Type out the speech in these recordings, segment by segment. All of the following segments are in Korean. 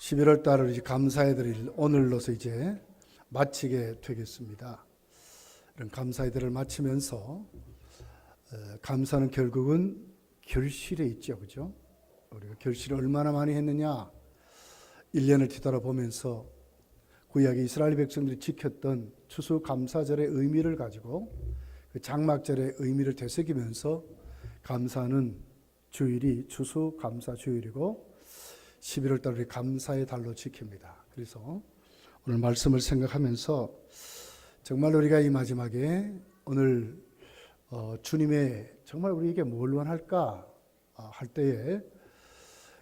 11월 달을 이제 감사해 드릴 오늘로서 이제 마치게 되겠습니다. 이런 감사의 들을 마치면서 감사는 결국은 결실에 있죠. 그죠? 우리가 결실을 얼마나 많이 했느냐 1년을 뒤돌아보면서 구약의 이스라엘 백성들이 지켰던 추수감사절의 의미를 가지고 그 장막절의 의미를 되새기면서 감사는 주일이 추수감사주일이고 11월 달 우리 감사의 달로 지킵니다. 그래서 오늘 말씀을 생각하면서 정말 우리가 이 마지막에 오늘 주님의 정말 우리에게 뭘 원할까 할 때에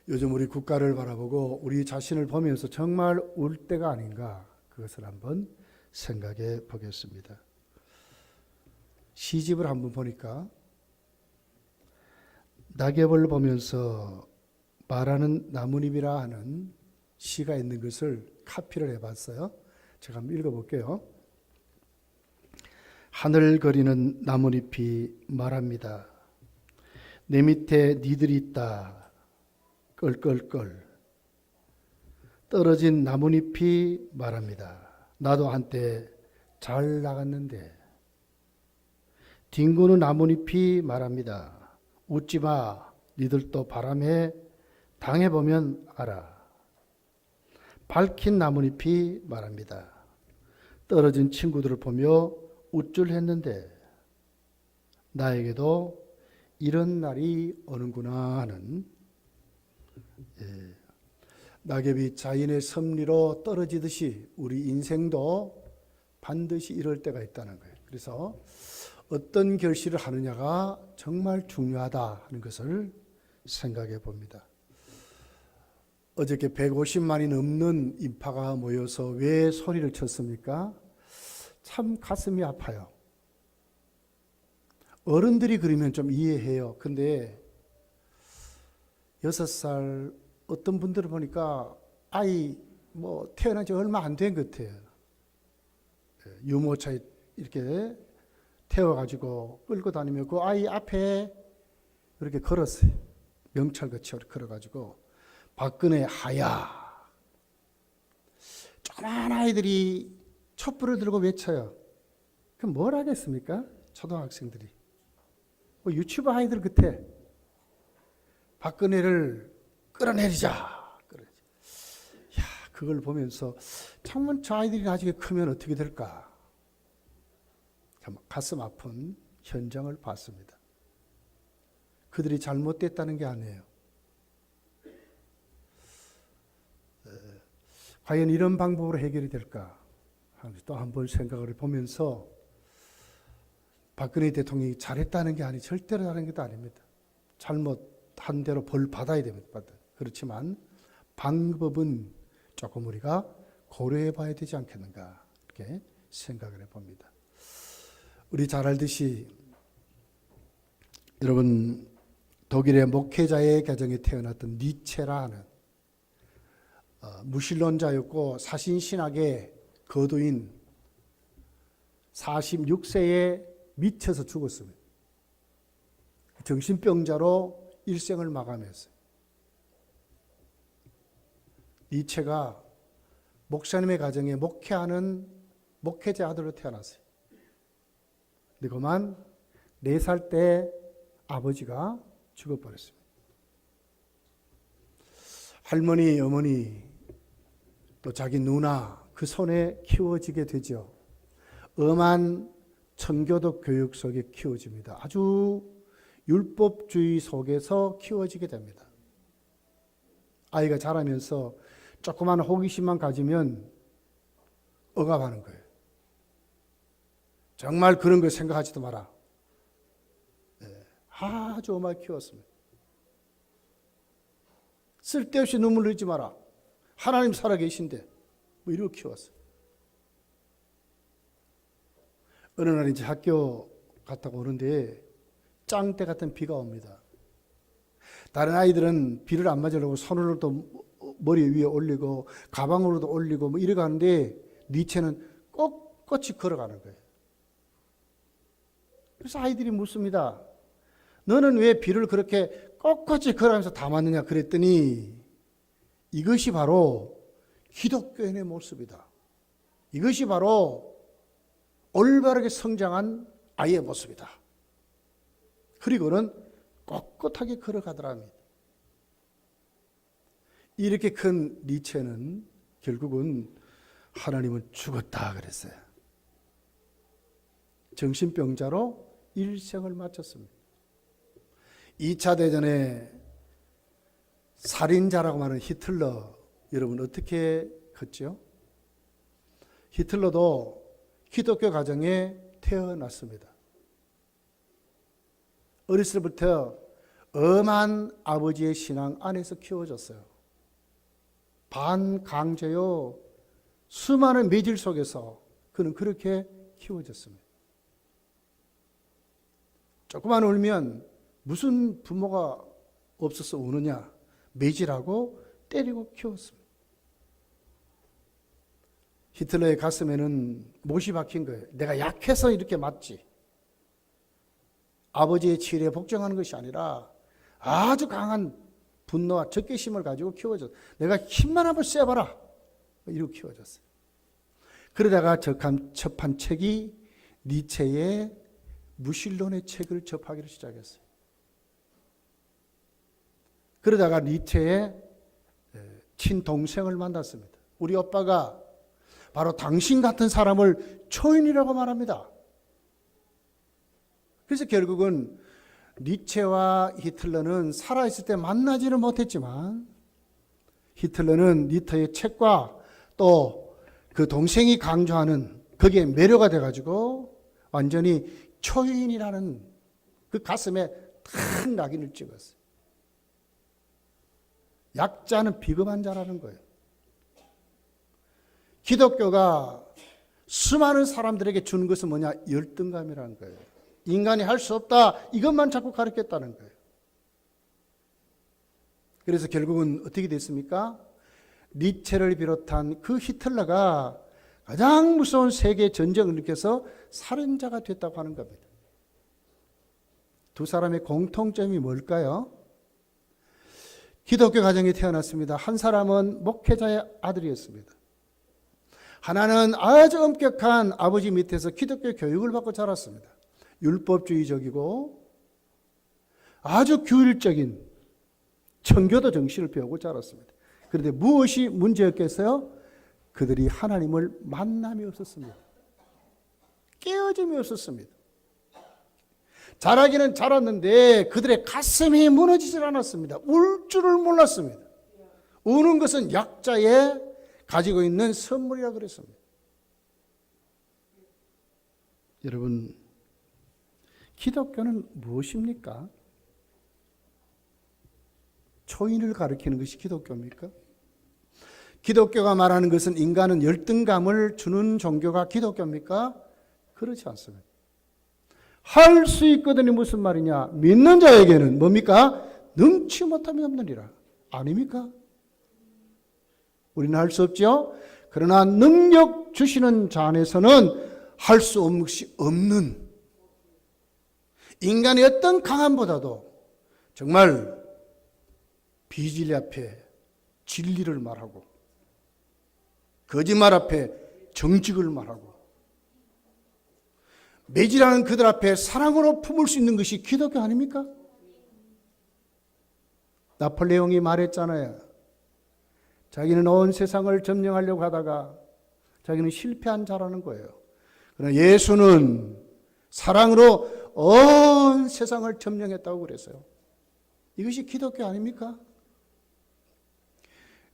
요즘 우리 국가를 바라보고 우리 자신을 보면서 정말 울 때가 아닌가 그것을 한번 생각해 보겠습니다. 시집을 한번 보니까 낙엽을 보면서 말하는 나뭇잎이라 하는 시가 있는 것을 카피를 해봤어요. 제가 한번 읽어볼게요. 하늘거리는 나뭇잎이 말합니다. 내 밑에 니들이 있다. 끌끌끌. 떨어진 나뭇잎이 말합니다. 나도 한때 잘 나갔는데. 뒹구는 나뭇잎이 말합니다. 웃지마. 니들도 바람에 당해보면 알아. 밝힌 나뭇잎이 말합니다. 떨어진 친구들을 보며 우쭐했는데 나에게도 이런 날이 오는구나 하는 낙엽이 자연의 섭리로 떨어지듯이 우리 인생도 반드시 이럴 때가 있다는 거예요. 그래서 어떤 결실을 하느냐가 정말 중요하다 하는 것을 생각해 봅니다. 어저께 150만이 넘는 인파가 모여서 왜 소리를 쳤습니까? 참 가슴이 아파요. 어른들이 그러면 좀 이해해요. 근데 6살 어떤 분들을 보니까 아이 태어난 지 얼마 안 된 것 같아요. 유모차에 이렇게 태워가지고 끌고 다니며 그 아이 앞에 이렇게 걸었어요. 명찰같이 걸어가지고 박근혜 하야. 조그만 아이들이 촛불을 들고 외쳐요. 그럼 뭘 하겠습니까? 초등학생들이. 유치부 아이들 같아. 박근혜를 끌어내리자. 야, 그걸 보면서 정말 저 아이들이 나중에 크면 어떻게 될까? 참 가슴 아픈 현장을 봤습니다. 그들이 잘못됐다는 게 아니에요. 과연 이런 방법으로 해결이 될까? 또 한 번 생각을 보면서 박근혜 대통령이 잘했다는 게 아니 절대로 다른 것도 아닙니다. 잘못한 대로 벌 받아야 됩니다. 그렇지만 방법은 조금 우리가 고려해 봐야 되지 않겠는가 이렇게 생각을 해봅니다. 우리 잘 알듯이 여러분 독일의 목회자의 가정에 태어났던 니체라 하는 무신론자였고 사신신학의 거두인 46세에 미쳐서 죽었습니다. 정신병자로 일생을 마감했어요. 니체가 목사님의 가정에 목회하는 목회자 아들로 태어났어요. 근데 그만 4살 때 아버지가 죽어버렸습니다. 할머니, 어머니, 또 자기 누나 그 손에 키워지게 되죠. 엄한 청교도 교육 속에 키워집니다. 아주 율법주의 속에서 키워지게 됩니다. 아이가 자라면서 조그만 호기심만 가지면 억압하는 거예요. 정말 그런 걸 생각하지도 마라. 아주 엄하게 키웠습니다. 쓸데없이 눈물 흘리지 마라. 하나님 살아계신데 이러고 키웠어요. 어느 날 이제 학교 갔다가 오는데 짱때 같은 비가 옵니다. 다른 아이들은 비를 안 맞으려고 손을 또 머리 위에 올리고 가방으로도 올리고 이래 가는데 니체는 꼿꼿이 걸어가는 거예요. 그래서 아이들이 묻습니다. 너는 왜 비를 그렇게 꼿꼿이 걸어가면서 담았느냐 그랬더니 이것이 바로 기독교인의 모습이다. 이것이 바로 올바르게 성장한 아이의 모습이다. 그리고는 꼿꼿하게 걸어가더랍니다. 이렇게 큰 니체는 결국은 하나님은 죽었다 그랬어요. 정신병자로 일생을 마쳤습니다. 2차 대전에 살인자라고 말하는 히틀러, 여러분 어떻게 컸죠? 히틀러도 기독교 가정에 태어났습니다. 어렸을 때부터 엄한 아버지의 신앙 안에서 키워졌어요. 반강제요, 수많은 매질 속에서 그는 그렇게 키워졌습니다. 조금만 울면 무슨 부모가 없어서 우느냐, 매질하고 때리고 키웠습니다. 히틀러의 가슴에는 못이 박힌 거예요. 내가 약해서 이렇게 맞지. 아버지의 치일에 복종하는 것이 아니라 아주 강한 분노와 적개심을 가지고 키워졌어요. 내가 힘만 한번 쐬봐라. 이렇게 키워졌어요. 그러다가 접한 책이 니체의 무신론의 책을 접하기를 시작했어요. 그러다가 니체의 친동생을 만났습니다. 우리 오빠가 바로 당신 같은 사람을 초인이라고 말합니다. 그래서 결국은 니체와 히틀러는 살아있을 때 만나지는 못했지만 히틀러는 니체의 책과 또 그 동생이 강조하는 거기에 매료가 돼가지고 완전히 초인이라는 그 가슴에 탁 낙인을 찍었어요. 약자는 비겁한 자라는 거예요. 기독교가 수많은 사람들에게 주는 것은 뭐냐? 열등감이라는 거예요. 인간이 할 수 없다, 이것만 자꾸 가르쳤다는 거예요. 그래서 결국은 어떻게 됐습니까? 니체를 비롯한 그 히틀러가 가장 무서운 세계 전쟁을 일으켜서 살인자가 됐다고 하는 겁니다. 두 사람의 공통점이 뭘까요? 기독교 가정에 태어났습니다. 한 사람은 목회자의 아들이었습니다. 하나는 아주 엄격한 아버지 밑에서 기독교 교육을 받고 자랐습니다. 율법주의적이고 아주 규율적인 청교도 정신을 배우고 자랐습니다. 그런데 무엇이 문제였겠어요? 그들이 하나님을 만남이 없었습니다. 깨어짐이 없었습니다. 자라기는 자랐는데 그들의 가슴이 무너지질 않았습니다. 울 줄을 몰랐습니다. 우는 것은 약자의 가지고 있는 선물이라 그랬습니다. 여러분, 기독교는 무엇입니까? 초인을 가리키는 것이 기독교입니까? 기독교가 말하는 것은 인간은 열등감을 주는 종교가 기독교입니까? 그렇지 않습니다. 할 수 있거든요. 무슨 말이냐? 믿는 자에게는 뭡니까? 능치 못함이 없느니라. 아닙니까? 우리는 할 수 없죠. 그러나 능력 주시는 자 안에서는 할 수 없는 것이 없는, 인간의 어떤 강함보다도 정말 비진리 앞에 진리를 말하고 거짓말 앞에 정직을 말하고 매질하는 그들 앞에 사랑으로 품을 수 있는 것이 기독교 아닙니까? 나폴레옹이 말했잖아요. 자기는 온 세상을 점령하려고 하다가 자기는 실패한 자라는 거예요. 그러나 예수는 사랑으로 온 세상을 점령했다고 그랬어요. 이것이 기독교 아닙니까?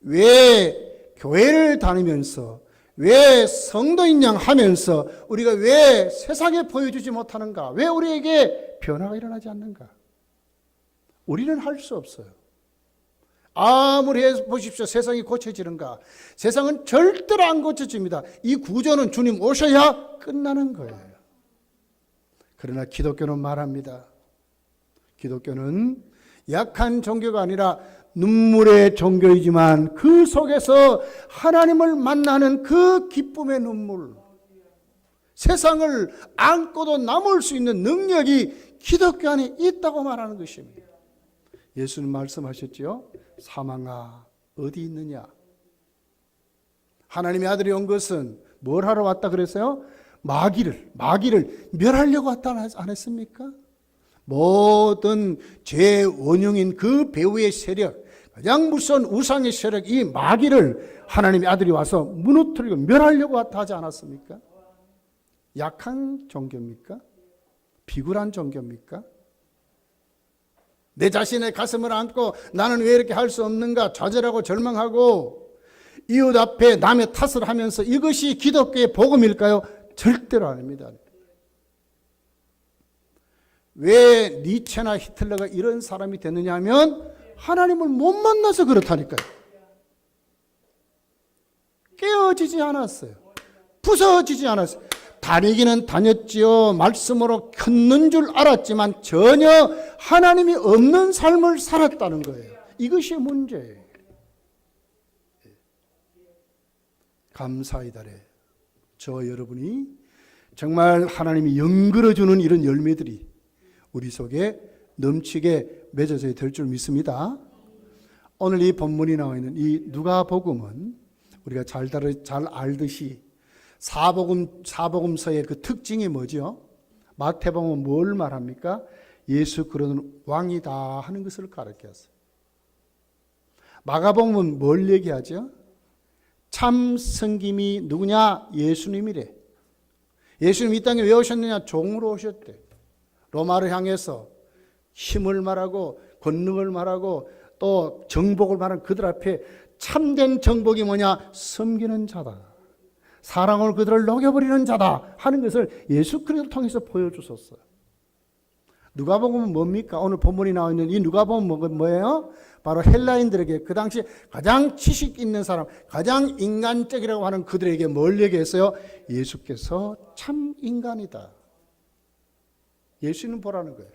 왜 교회를 다니면서, 왜 성도인 양 하면서 우리가 왜 세상에 보여주지 못하는가? 왜 우리에게 변화가 일어나지 않는가? 우리는 할 수 없어요. 아무리 해보십시오. 세상이 고쳐지는가? 세상은 절대로 안 고쳐집니다. 이 구조는 주님 오셔야 끝나는 거예요. 그러나 기독교는 말합니다. 기독교는 약한 종교가 아니라 눈물의 종교이지만 그 속에서 하나님을 만나는 그 기쁨의 눈물, 세상을 안고도 남을 수 있는 능력이 기독교 안에 있다고 말하는 것입니다. 예수는 말씀하셨지요. 사망아 어디 있느냐? 하나님의 아들이 온 것은 뭘 하러 왔다 그랬어요? 마귀를 멸하려고 왔다 안 했습니까? 모든 죄의 원흉인 그 배후의 세력, 가장 무서운 우상의 세력, 이 마귀를 하나님의 아들이 와서 무너뜨리고 멸하려고 왔다 하지 않았습니까? 약한 종교입니까? 비굴한 종교입니까? 내 자신의 가슴을 안고 나는 왜 이렇게 할 수 없는가 좌절하고 절망하고 이웃 앞에 남의 탓을 하면서 이것이 기독교의 복음일까요? 절대로 아닙니다. 왜 니체나 히틀러가 이런 사람이 됐느냐 하면 하나님을 못 만나서 그렇다니까요. 깨어지지 않았어요. 부서지지 않았어요. 다니기는 다녔지요. 말씀으로 켰는 줄 알았지만 전혀 하나님이 없는 삶을 살았다는 거예요. 이것이 문제예요. 감사의 달에 저 여러분이 정말 하나님이 연결해주는 이런 열매들이 우리 속에 넘치게 맺어져야 될 줄 믿습니다. 오늘 이 본문이 나와 있는 이 누가복음은 우리가 잘 알듯이 사복음서의 그 특징이 뭐죠? 마태복음은 뭘 말합니까? 예수 그리스도는 왕이다 하는 것을 가르쳤어요. 마가복음은 뭘 얘기하죠? 참 성김이 누구냐? 예수님이래. 예수님 이 땅에 왜 오셨느냐? 종으로 오셨대. 로마를 향해서 힘을 말하고 권능을 말하고 또 정복을 말하는 그들 앞에 참된 정복이 뭐냐? 섬기는 자다. 사랑으로 그들을 녹여버리는 자다 하는 것을 예수 그리스도를 통해서 보여주셨어요. 누가복음은 뭡니까? 오늘 본문이 나와 있는 이 누가복음은 뭐예요? 바로 헬라인들에게 그 당시 가장 지식 있는 사람, 가장 인간적이라고 하는 그들에게 뭘 얘기했어요? 예수께서 참 인간이다. 예수는 보라는 거예요.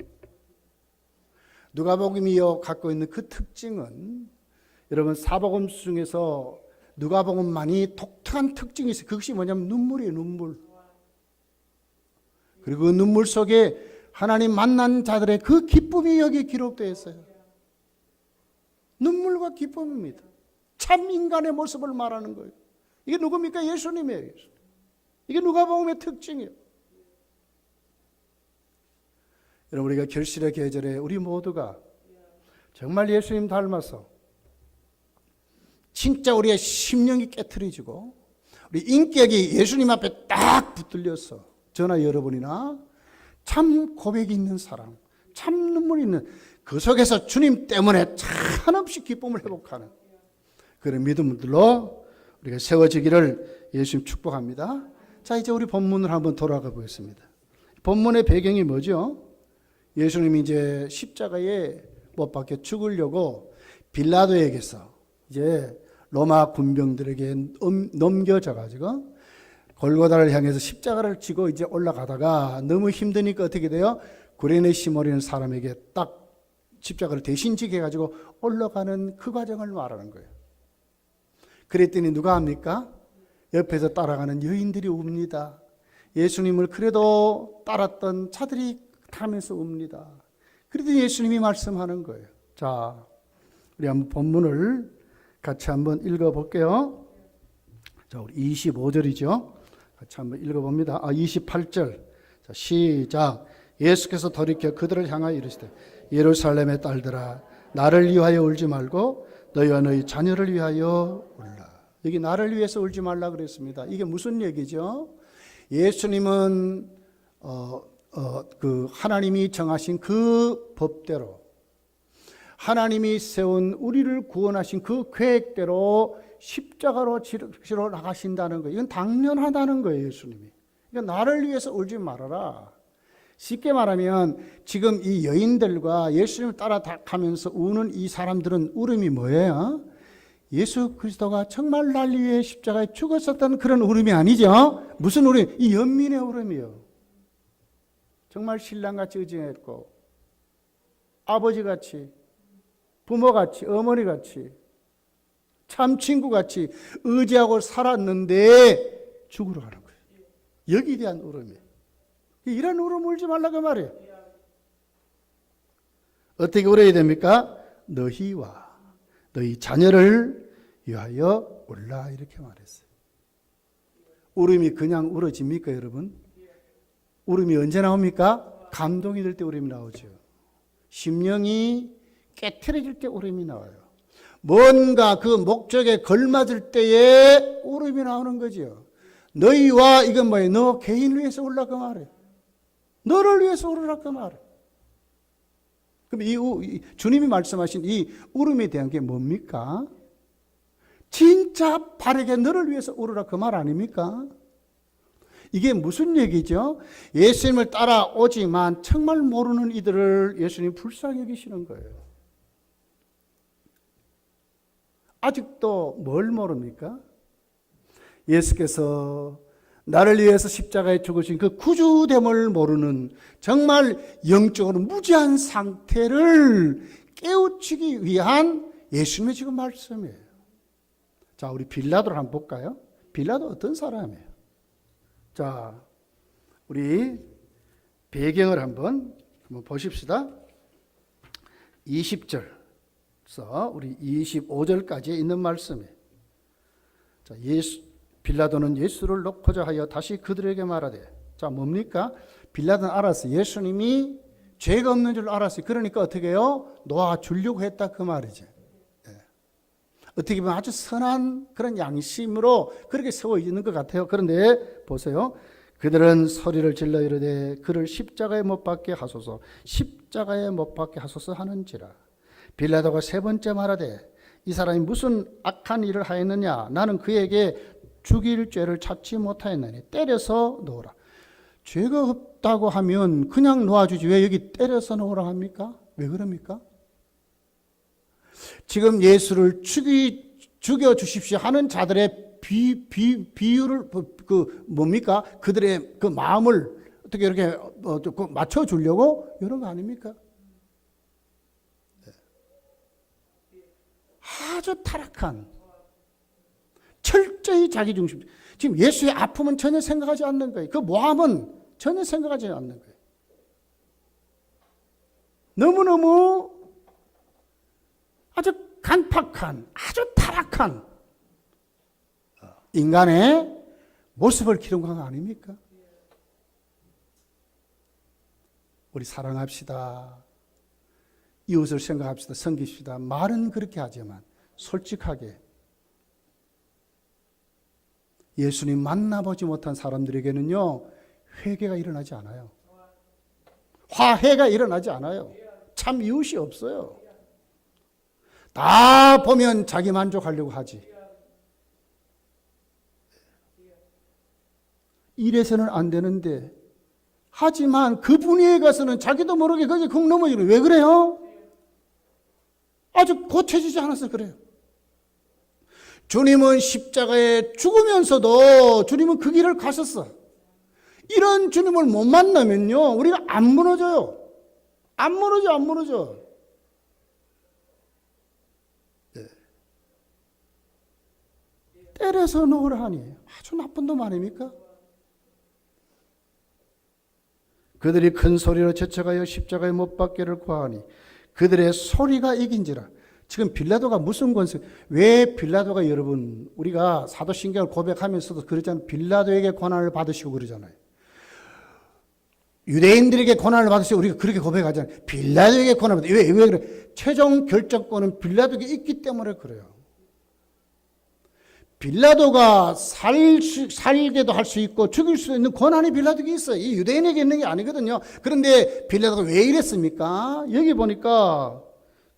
누가복음이 갖고 있는 그 특징은 여러분 사복음 중에서 누가복음만이 독특한 특징이 있어요. 그것이 뭐냐면 눈물이에요. 눈물. 그리고 그 눈물 속에 하나님 만난 자들의 그 기쁨이 여기 기록되어 있어요. 눈물과 기쁨입니다. 참 인간의 모습을 말하는 거예요. 이게 누굽니까? 예수님이에요. 이게 누가복음의 특징이에요. 여러분 우리가 결실의 계절에 우리 모두가 정말 예수님 닮아서 진짜 우리의 심령이 깨트려지고 우리 인격이 예수님 앞에 딱 붙들려서 저나 여러분이나 참 고백이 있는 사람, 참 눈물이 있는 그 속에서 주님 때문에 한없이 기쁨을 회복하는 그런 믿음들로 우리가 세워지기를 예수님 축복합니다. 자, 이제 우리 본문을 한번 돌아가 보겠습니다. 본문의 배경이 뭐죠? 예수님이 이제 십자가에 못 박혀 죽으려고 빌라도에게서 이제 로마 군병들에게 넘겨져 가지고 골고다를 향해서 십자가를 지고 이제 올라가다가 너무 힘드니까 어떻게 돼요? 구레네 시몬이라는 사람에게 딱 십자가를 대신 지게 해가지고 올라가는 그 과정을 말하는 거예요. 그랬더니 누가 합니까? 옆에서 따라가는 여인들이 웁니다. 예수님을 그래도 따랐던 차들이 타면서 웁니다. 그래도 예수님이 말씀하는 거예요. 자, 우리 한번 본문을 같이 한번 읽어볼게요. 자, 우리 25절이죠. 같이 한번 읽어봅니다. 28절. 자, 시작. 예수께서 돌이켜 그들을 향하여 이르시되 예루살렘의 딸들아 나를 위하여 울지 말고 너희와 너희 자녀를 위하여 울라. 여기 나를 위해서 울지 말라 그랬습니다. 이게 무슨 얘기죠? 예수님은 그 하나님이 정하신 그 법대로 하나님이 세운 우리를 구원하신 그 계획대로 십자가로 지러 나가신다는 거예요. 이건 당연하다는 거예요, 예수님이. 그러니까 나를 위해서 울지 말아라. 쉽게 말하면 지금 이 여인들과 예수님을 따라가면서 우는 이 사람들은 울음이 뭐예요? 예수 그리스도가 정말 날 위해 십자가에 죽었었다는 그런 울음이 아니죠. 무슨 울음? 이 연민의 울음이요. 정말 신랑같이 의지했고 아버지같이 부모같이 어머니같이 참 친구같이 의지하고 살았는데 죽으러 가는 거예요. 여기에 대한 울음이에요. 이런 울음 울지 말라고 말이에요. 어떻게 울어야 됩니까? 너희와 너희 자녀를 위하여 울라 이렇게 말했어요. 울음이 그냥 울어집니까 여러분? 울음이 언제 나옵니까? 감동이 될 때 울음이 나오죠. 심령이 깨트려질 때 울음이 나와요. 뭔가 그 목적에 걸맞을 때에 울음이 나오는 거죠. 너희와 이건 뭐예요? 너 개인을 위해서 울라 그 말이에요. 너를 위해서 울으라 그 말이에요. 그럼 주님이 말씀하신 이 울음에 대한 게 뭡니까? 진짜 바르게 너를 위해서 울으라 그 말 아닙니까? 이게 무슨 얘기죠? 예수님을 따라오지만 정말 모르는 이들을 예수님 불쌍히 여기시는 거예요. 아직도 뭘 모릅니까? 예수께서 나를 위해서 십자가에 죽으신 그 구주됨을 모르는 정말 영적으로 무지한 상태를 깨우치기 위한 예수님의 지금 말씀이에요. 자, 우리 빌라도를 한번 볼까요? 빌라도 어떤 사람이에요? 자, 우리 배경을 한번 보십시다. 20절에서 우리 25절까지 있는 말씀이에요. 자, 빌라도는 예수를 놓고자 하여 다시 그들에게 말하되, 자, 뭡니까? 빌라도는 알았어요. 예수님이 죄가 없는 줄 알았어요. 그러니까 어떻게 해요? 놓아주려고 했다 그 말이지. 어떻게 보면 아주 선한 그런 양심으로 그렇게 세워 있는 것 같아요. 그런데 보세요. 그들은 소리를 질러 이르되 그를 십자가에 못 박게 하소서, 십자가에 못 박게 하소서 하는지라. 빌라도가 세 번째 말하되 이 사람이 무슨 악한 일을 하였느냐? 나는 그에게 죽일 죄를 찾지 못하였나니 때려서 놓으라. 죄가 없다고 하면 그냥 놓아주지 왜 여기 때려서 놓으라 합니까? 왜 그럽니까? 지금 예수를 죽여 주십시오 하는 자들의 비유를 뭡니까? 그들의 그 마음을 어떻게 이렇게 맞춰 주려고 이런 거 아닙니까? 아주 타락한 철저히 자기 중심. 지금 예수의 아픔은 전혀 생각하지 않는 거예요. 그 모함은 전혀 생각하지 않는 거예요. 너무너무 아주 간팍한, 아주 타락한 인간의 모습을 기록한 거 아닙니까? 우리 사랑합시다. 이웃을 생각합시다. 섬깁시다. 말은 그렇게 하지만 솔직하게 예수님 만나보지 못한 사람들에게는요, 회개가 일어나지 않아요. 화해가 일어나지 않아요. 참 이웃이 없어요. 다 보면 자기 만족하려고 하지. 이래서는 안 되는데, 하지만 그 분야에 가서는 자기도 모르게 거기 국 넘어지는. 왜 그래요? 아주 고쳐지지 않아서 그래요. 주님은 십자가에 죽으면서도 주님은 그 길을 가셨어. 이런 주님을 못 만나면요, 우리가 안 무너져요. 안 무너져. 네. 때려서 놓으라 하니 아주 나쁜 놈 아닙니까? 그들이 큰 소리로 제쳐가여 십자가에 못 박기를 구하니 그들의 소리가 이긴지라. 지금 빌라도가 무슨 권세? 왜 빌라도가 여러분 우리가 사도신경을 고백하면서도 그러잖아요. 빌라도에게 고난을 받으시고 그러잖아요. 유대인들에게 고난을 받으시고 우리가 그렇게 고백하잖아요. 빌라도에게 고난을 받으시고. 왜 그래? 최종 결정권은 빌라도에게 있기 때문에 그래요. 빌라도가 살게도 할 수 있고 죽일 수 있는 권한이 빌라도에게 있어요. 이 유대인에게 있는 게 아니거든요. 그런데 빌라도가 왜 이랬습니까? 여기 보니까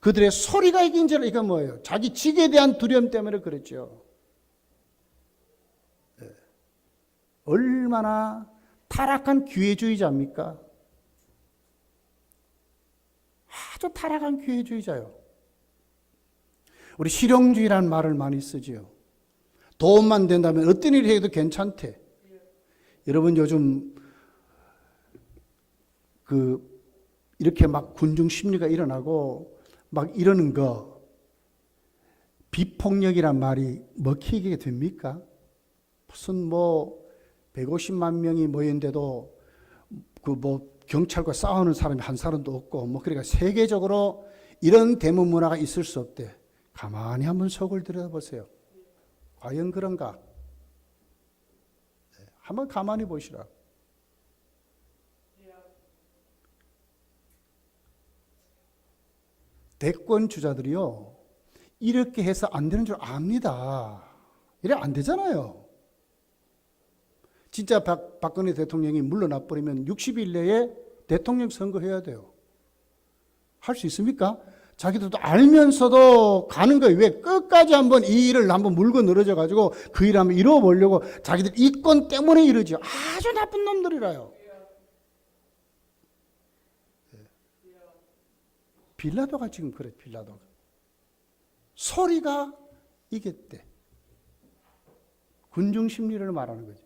그들의 소리가 이긴 줄. 이건 뭐예요? 자기 직에 대한 두려움 때문에 그랬죠. 네. 얼마나 타락한 기회주의자입니까? 아주 타락한 기회주의자요. 우리 실용주의라는 말을 많이 쓰지요. 도움만 된다면 어떤 일을 해도 괜찮대. 여러분 요즘 이렇게 막 군중 심리가 일어나고 막 이러는 거, 비폭력이란 말이 먹히게 됩니까? 무슨 150만 명이 모였는데도 경찰과 싸우는 사람이 한 사람도 없고 그러니까 세계적으로 이런 대문 문화가 있을 수 없대. 가만히 한번 속을 들여다보세요. 과연 그런가? 한번 가만히 보시라. 대권 주자들이요, 이렇게 해서 안 되는 줄 압니다. 이래 안 되잖아요. 진짜 박근혜 대통령이 물러나 버리면 60일 내에 대통령 선거해야 돼요. 할 수 있습니까? 자기들도 알면서도 가는 거예요. 왜? 끝까지 한번 이 일을 한번 물고 늘어져 가지고 그 일을 한번 이뤄보려고 자기들 이권 때문에 이러죠. 아주 나쁜 놈들이라요. 빌라도가 지금 그래. 빌라도가 소리가 이겼대. 군중 심리를 말하는 거죠.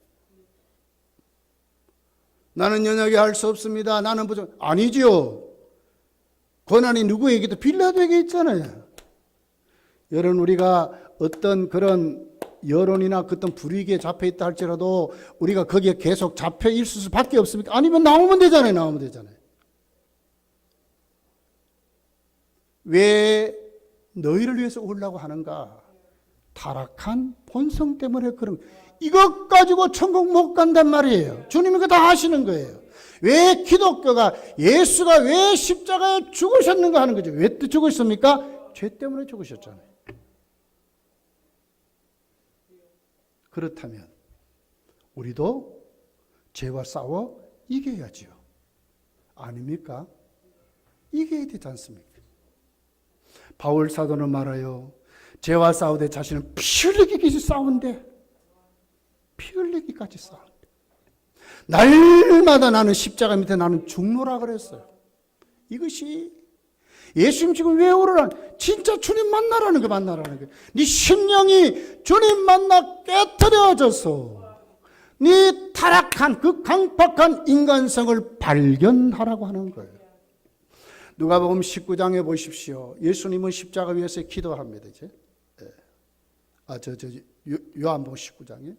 나는 연약에 할 수 없습니다. 나는 부족. 아니지요. 권한이 누구에게도? 빌라도에게 있잖아요. 여러분, 우리가 어떤 그런 여론이나 어떤 불이익에 잡혀 있다 할지라도 우리가 거기에 계속 잡혀 있을 수밖에 없습니까? 아니면 나오면 되잖아요. 나오면 되잖아요. 왜 너희를 위해서 오려고 하는가? 타락한 본성 때문에 그런, 이것 가지고 천국 못 간단 말이에요. 주님이 그거 다 하시는 거예요. 왜 기독교가, 예수가 왜 십자가에 죽으셨는가 하는 거죠. 왜 죽으셨습니까? 죄 때문에 죽으셨잖아요. 그렇다면 우리도 죄와 싸워 이겨야지요. 아닙니까? 이겨야 되지 않습니까? 바울 사도는 말해요. 죄와 싸우되 자신은 피 흘리기까지 싸운대. 피 흘리기까지 싸운대. 날마다 나는 십자가 밑에 나는 죽노라 그랬어요. 이것이 예수님 지금 왜 오르라? 진짜 주님 만나라는 거, 만나라는 거. 네 심령이 주님 만나 깨트려져서 네 타락한 그 강팍한 인간성을 발견하라고 하는 거예요. 누가복음 19장에 보십시오. 예수님은 십자가 위에서 기도합니다. 이제 요한복음 19장에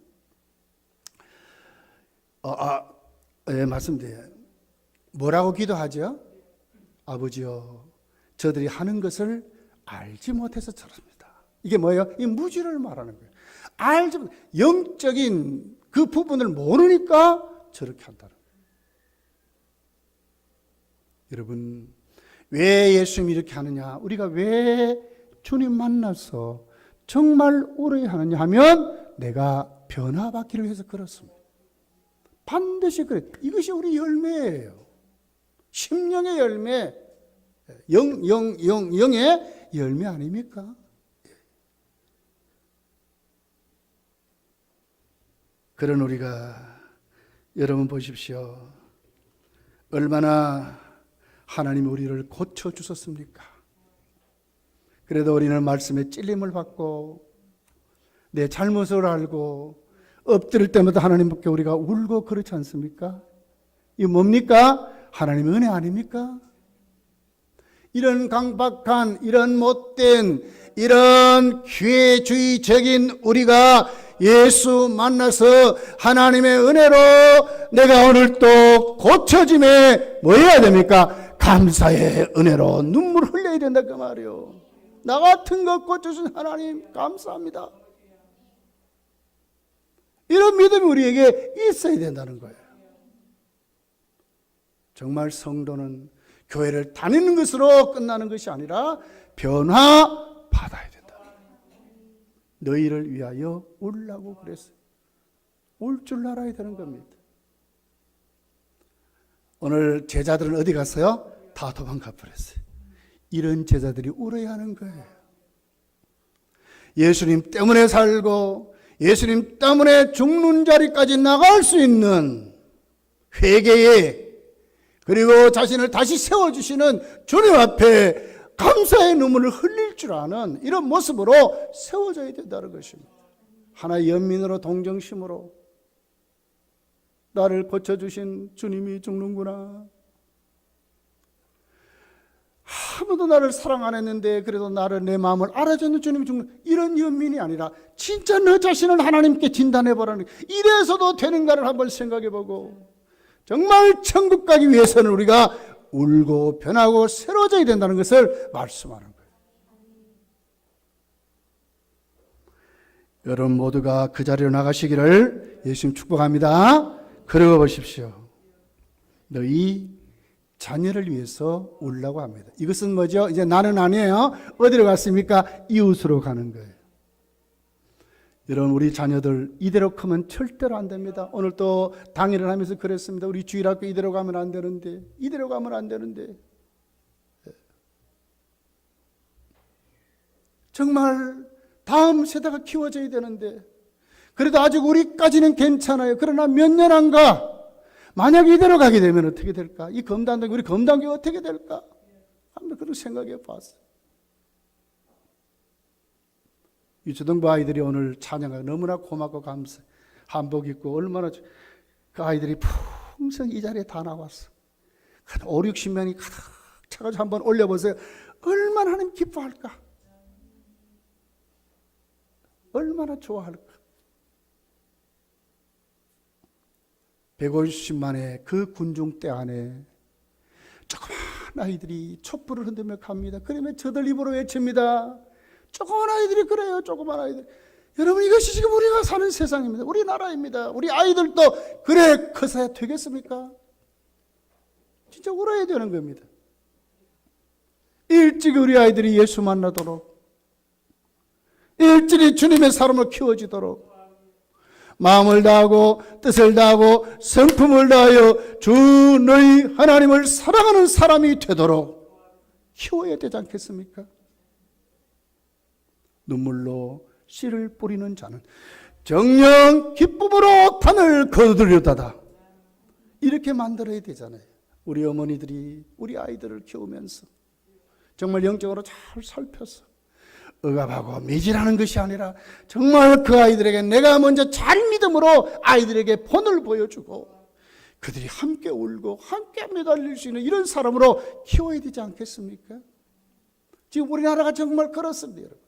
말씀드려요. 뭐라고 기도하죠? 아버지여, 저들이 하는 것을 알지 못해서 저럽니다. 이게 뭐예요? 이 무지를 말하는 거예요. 알지 못, 영적인 그 부분을 모르니까 저렇게 한다는 거예요. 여러분, 왜 예수님이 이렇게 하느냐? 우리가 왜 주님 만나서 정말 오래 하느냐 하면 내가 변화받기를 위해서 그렇습니다. 반드시 그래. 이것이 우리 열매예요. 심령의 열매, 영의 열매 아닙니까? 그런 우리가, 여러분 보십시오. 얼마나 하나님이 우리를 고쳐주셨습니까? 그래도 우리는 말씀에 찔림을 받고 내 잘못을 알고 엎드릴 때마다 하나님께 우리가 울고 그렇지 않습니까? 이게 뭡니까? 하나님의 은혜 아닙니까? 이런 강박한, 이런 못된, 이런 기회주의적인 우리가 예수 만나서 하나님의 은혜로 내가 오늘 또 고쳐짐에 뭐 해야 됩니까? 감사의 은혜로 눈물 흘려야 된다 그 말이요. 나 같은 것 고쳐주신 하나님 감사합니다. 이런 믿음이 우리에게 있어야 된다는 거예요. 정말 성도는 교회를 다니는 것으로 끝나는 것이 아니라 변화받아야 된다. 너희를 위하여 울라고 그랬어요. 울 줄 알아야 되는 겁니다. 오늘 제자들은 어디 갔어요? 다 도망가 버렸어요. 이런 제자들이 울어야 하는 거예요. 예수님 때문에 살고 예수님 때문에 죽는 자리까지 나갈 수 있는 회개에, 그리고 자신을 다시 세워주시는 주님 앞에 감사의 눈물을 흘릴 줄 아는 이런 모습으로 세워져야 된다는 것입니다. 하나의 연민으로, 동정심으로 나를 고쳐주신 주님이 죽는구나. 아무도 나를 사랑 안 했는데 그래도 나를, 내 마음을 알아주는 주님이 죽는, 이런 연민이 아니라 진짜 너 자신을 하나님께 진단해보라는, 이래서도 되는가를 한번 생각해보고 정말 천국 가기 위해서는 우리가 울고 변하고 새로워져야 된다는 것을 말씀하는 거예요. 여러분 모두가 그 자리로 나가시기를 예수님 축복합니다. 걸어가 보십시오. 너희 자녀를 위해서 울라고 합니다. 이것은 뭐죠? 이제 나는 아니에요. 어디로 갔습니까? 이웃으로 가는 거예요. 여러분 우리 자녀들 이대로 크면 절대로 안 됩니다. 오늘 또 당일을 하면서 그랬습니다. 우리 주일학교 이대로 가면 안 되는데, 이대로 가면 안 되는데. 정말 다음 세대가 키워져야 되는데, 그래도 아직 우리까지는 괜찮아요. 그러나 몇 년 안 가. 만약 이대로 가게 되면 어떻게 될까? 이 검단교, 우리 검단교 어떻게 될까? 한번 그런 생각해 봤어요. 유초등부 아이들이 오늘 찬양하고 너무나 고맙고 감사해. 한복 입고 얼마나 그 아이들이 풍성 이 자리에 다 나왔어. 5, 60명이 가득 차가지고 한번 올려보세요. 얼마나 하나님 기뻐할까? 얼마나 좋아할까? 150만의 그 군중대 안에 조그만 아이들이 촛불을 흔들며 갑니다. 그러면 저들 입으로 외칩니다. 조그만 아이들이 그래요. 조그만 아이들. 여러분 이것이 지금 우리가 사는 세상입니다. 우리나라입니다. 우리 아이들도 그래 커서야 되겠습니까? 진짜 울어야 되는 겁니다. 일찍 우리 아이들이 예수 만나도록, 일찍이 주님의 사람을 키워지도록 마음을 다하고 뜻을 다하고 성품을 다하여 주 너희 하나님을 사랑하는 사람이 되도록 키워야 되지 않겠습니까? 눈물로 씨를 뿌리는 자는 정녕 기쁨으로 단을 거두려다다. 이렇게 만들어야 되잖아요. 우리 어머니들이 우리 아이들을 키우면서 정말 영적으로 잘 살펴서 억압하고 매질하는 것이 아니라 정말 그 아이들에게 내가 먼저 잘 믿음으로 아이들에게 본을 보여주고 그들이 함께 울고 함께 매달릴 수 있는 이런 사람으로 키워야 되지 않겠습니까? 지금 우리나라가 정말 그렇습니다. 여러분.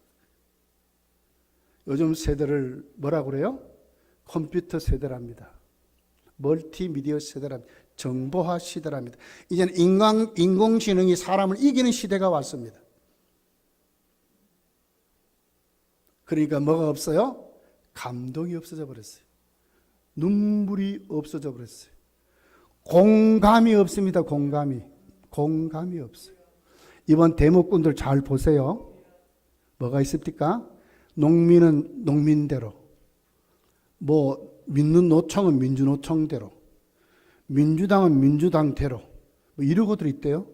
요즘 세대를 뭐라고 그래요? 컴퓨터 세대랍니다. 멀티미디어 세대랍니다. 정보화 시대랍니다. 이제는 인공지능이 사람을 이기는 시대가 왔습니다. 그러니까 뭐가 없어요? 감동이 없어져 버렸어요. 눈물이 없어져 버렸어요. 공감이 없습니다. 공감이 없어요. 이번 대목꾼들 잘 보세요. 뭐가 있습니까? 농민은 농민대로, 믿는 노총은 민주노총대로, 민주당은 민주당대로 이러고들 있대요.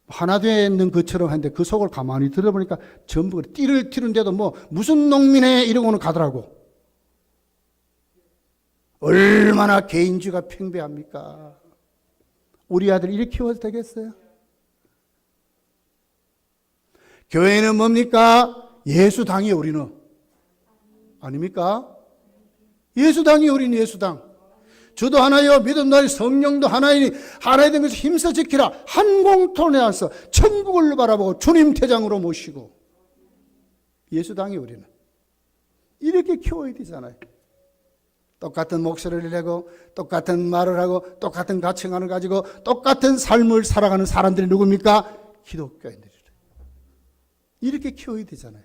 하나 되는 것처럼 하는데 그 속을 가만히 들어보니까 전부 띠를 튀는데도 무슨 농민회 이러고는 가더라고. 얼마나 개인주의가 팽배합니까? 우리 아들 이렇게 키워도 되겠어요? 교회는 뭡니까? 예수당이 우리는. 아닙니까? 예수당이 우리는 예수당. 주도 하나요, 믿음도 하나요, 성령도 하나이니 하나에 된 것을 힘써 지키라. 한 공통에 와서 천국을 바라보고 주님 대장으로 모시고. 예수당이 우리는. 이렇게 키워야 되잖아요. 똑같은 목소리를 내고 똑같은 말을 하고 똑같은 가치관을 가지고 똑같은 삶을 살아가는 사람들이 누굽니까? 기독교인들이래. 이렇게 키워야 되잖아요.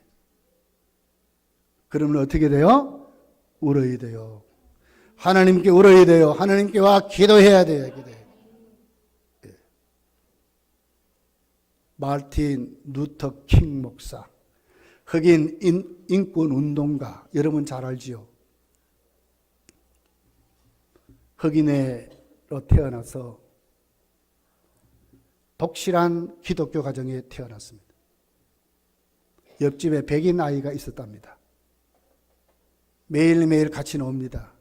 그러면 어떻게 돼요? 울어야 돼요. 하나님께 울어야 돼요. 하나님께와 기도해야 돼요. 예. 마틴 루터 킹 목사, 흑인 인권 운동가, 여러분 잘 알지요? 흑인으로 태어나서 독실한 기독교 가정에 태어났습니다. 옆집에 백인 아이가 있었답니다. 매일매일 같이 놉니다.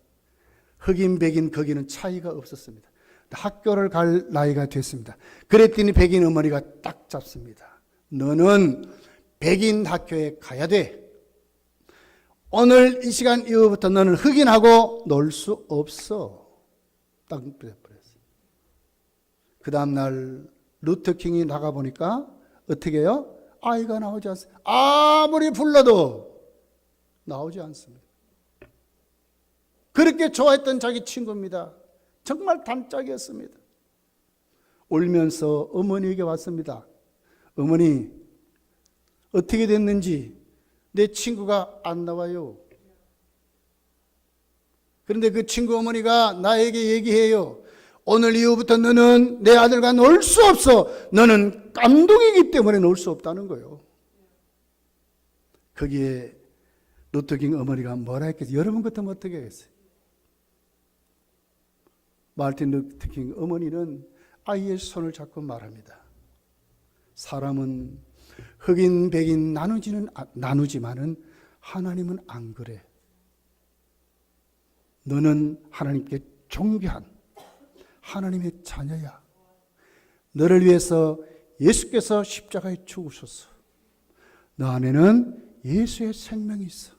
흑인, 백인, 거기는 차이가 없었습니다. 학교를 갈 나이가 됐습니다. 그랬더니 백인 어머니가 딱 잡습니다. 너는 백인 학교에 가야 돼. 오늘 이 시간 이후부터 너는 흑인하고 놀 수 없어. 딱 그래버렸어요. 그 다음날 루터킹이 나가보니까 어떻게 해요? 아이가 나오지 않습니다. 아무리 불러도 나오지 않습니다. 그렇게 좋아했던 자기 친구입니다. 정말 단짝이었습니다. 울면서 어머니에게 왔습니다. 어머니, 어떻게 됐는지 내 친구가 안 나와요. 그런데 그 친구 어머니가 나에게 얘기해요. 오늘 이후부터 너는 내 아들과 놀 수 없어. 너는 감독이기 때문에 놀 수 없다는 거예요. 거기에 루터킹 어머니가 뭐라 했겠어요? 여러분 같으면 어떻게 하겠어요? 마르틴 루터킹 어머니는 아이의 손을 잡고 말합니다. 사람은 흑인 백인 나누지만은 하나님은 안 그래. 너는 하나님께 존귀한 하나님의 자녀야. 너를 위해서 예수께서 십자가에 죽으셨어. 너 안에는 예수의 생명이 있어.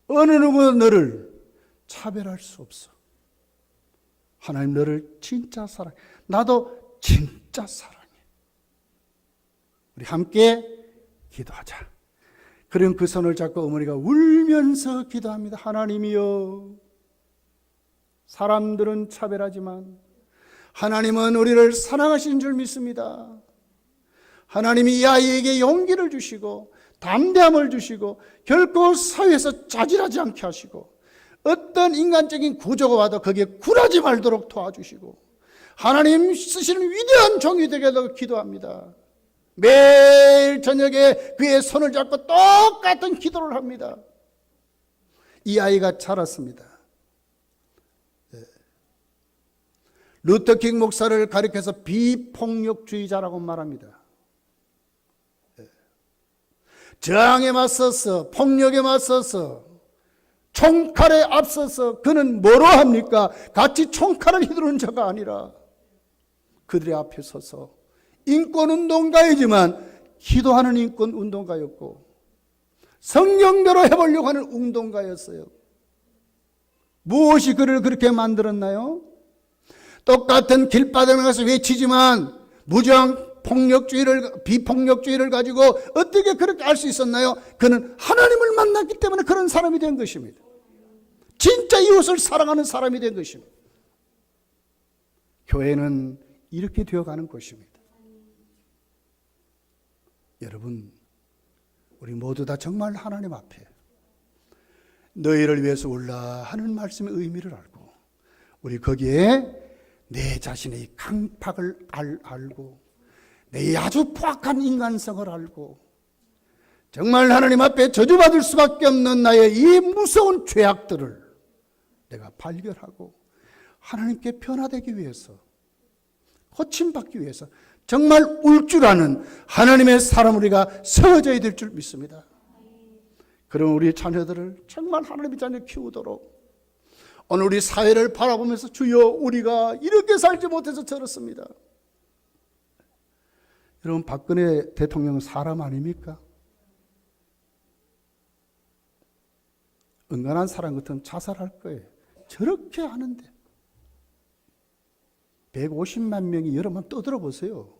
어느 누구도 너를 차별할 수 없어. 하나님 너를 진짜 사랑해. 나도 진짜 사랑해. 우리 함께 기도하자. 그럼 그 손을 잡고 어머니가 울면서 기도합니다. 하나님이여, 사람들은 차별하지만 하나님은 우리를 사랑하시는 줄 믿습니다. 하나님이 이 아이에게 용기를 주시고 담대함을 주시고 결코 사회에서 자질하지 않게 하시고 어떤 인간적인 구조가 와도 거기에 굴하지 말도록 도와주시고 하나님 쓰시는 위대한 종이 되게 해달라고 기도합니다. 매일 저녁에 그의 손을 잡고 똑같은 기도를 합니다. 이 아이가 자랐습니다. 루터킹 목사를 가리켜서 비폭력주의자라고 말합니다. 저항에 맞서서 폭력에 맞서서 총칼에 앞서서 그는 뭐로 합니까? 같이 총칼을 휘두르는 자가 아니라 그들의 앞에 서서 인권운동가이지만 기도하는 인권운동가였고 성경대로 해보려고 하는 운동가였어요. 무엇이 그를 그렇게 만들었나요? 똑같은 길바닥에 가서 외치지만 무저항 비폭력주의를 가지고 어떻게 그렇게 할 수 있었나요? 그는 하나님을 만났기 때문에 그런 사람이 된 것입니다. 진짜 이웃을 사랑하는 사람이 된 것입니다. 교회는 이렇게 되어가는 것입니다. 여러분, 우리 모두 다 정말 하나님 앞에 너희를 위해서 올라 하는 말씀의 의미를 알고 우리 거기에 내 자신의 강팍을 알고 내 아주 포악한 인간성을 알고 정말 하나님 앞에 저주받을 수밖에 없는 나의 이 무서운 죄악들을 내가 발견하고 하나님께 변화되기 위해서 고침받기 위해서 정말 울 줄 아는 하나님의 사람 우리가 세워져야 될 줄 믿습니다. 그럼 우리 자녀들을 정말 하나님의 자녀 키우도록 오늘 우리 사회를 바라보면서 주여 우리가 이렇게 살지 못해서 저렇습니다. 여러분, 박근혜 대통령은 사람 아닙니까? 은간한 사람 같으면 자살할 거예요. 저렇게 하는데 150만 명이 여러 번 떠들어 보세요.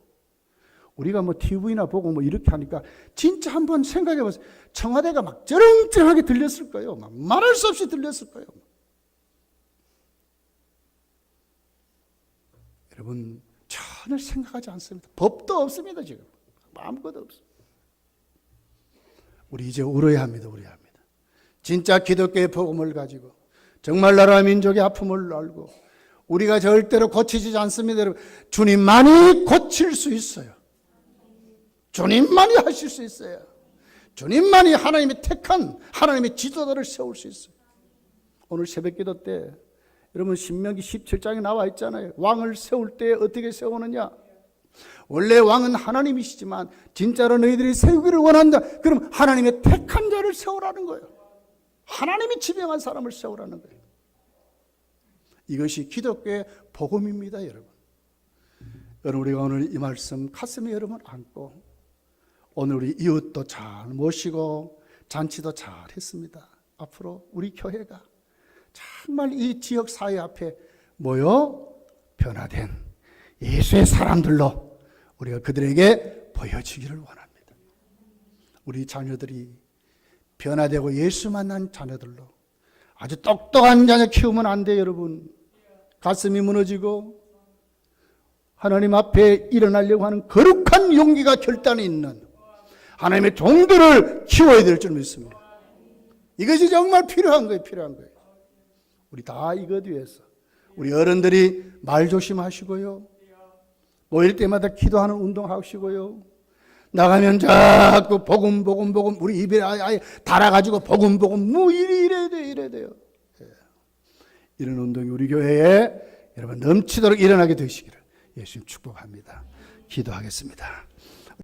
우리가 뭐 TV나 보고 뭐 이렇게 하니까 진짜 한번 생각해 보세요. 청와대가 막 쩌렁쩌렁하게 들렸을 거예요. 막 말할 수 없이 들렸을 거예요. 여러분, 전혀 생각하지 않습니다. 법도 없습니다. 지금 아무것도 없습니다. 우리 이제 울어야 합니다. 울어야 합니다. 진짜 기독교의 복음을 가지고 정말 나라 민족의 아픔을 알고 우리가 절대로 고치지 않습니다. 여러분, 주님만이 고칠 수 있어요. 주님만이 하실 수 있어요. 주님만이 하나님의 택한 하나님의 지도자를 세울 수 있어요. 오늘 새벽기도 때 여러분 신명기 17장에 나와 있잖아요. 왕을 세울 때 어떻게 세우느냐. 원래 왕은 하나님이시지만 진짜로 너희들이 세우기를 원한다. 그럼 하나님의 택한 자를 세우라는 거예요. 하나님이 지명한 사람을 세우라는 거예요. 이것이 기독교의 복음입니다. 여러분, 우리가 오늘 이 말씀 가슴에 여러분 안고 오늘 우리 이웃도 잘 모시고 잔치도 잘 했습니다. 앞으로 우리 교회가 정말 이 지역 사회 앞에 모여 변화된 예수의 사람들로 우리가 그들에게 보여지기를 원합니다. 우리 자녀들이 변화되고 예수 만난 자녀들로 아주 똑똑한 자녀 키우면 안 돼요. 여러분, 가슴이 무너지고 하나님 앞에 일어나려고 하는 거룩한 용기가 결단이 있는 하나님의 종들을 키워야 될 줄 믿습니다. 이것이 정말 필요한 거예요. 필요한 거예요. 우리 다 이것 위해서 우리 어른들이 말 조심하시고요. 모일 때마다 기도하는 운동하시고요. 나가면 자꾸 복음 우리 입에 아예 달아가지고 복음 뭐 이래야 돼요. 이래야 돼요. 예. 이런 운동이 우리 교회에 여러분 넘치도록 일어나게 되시기를 예수님 축복합니다. 기도하겠습니다.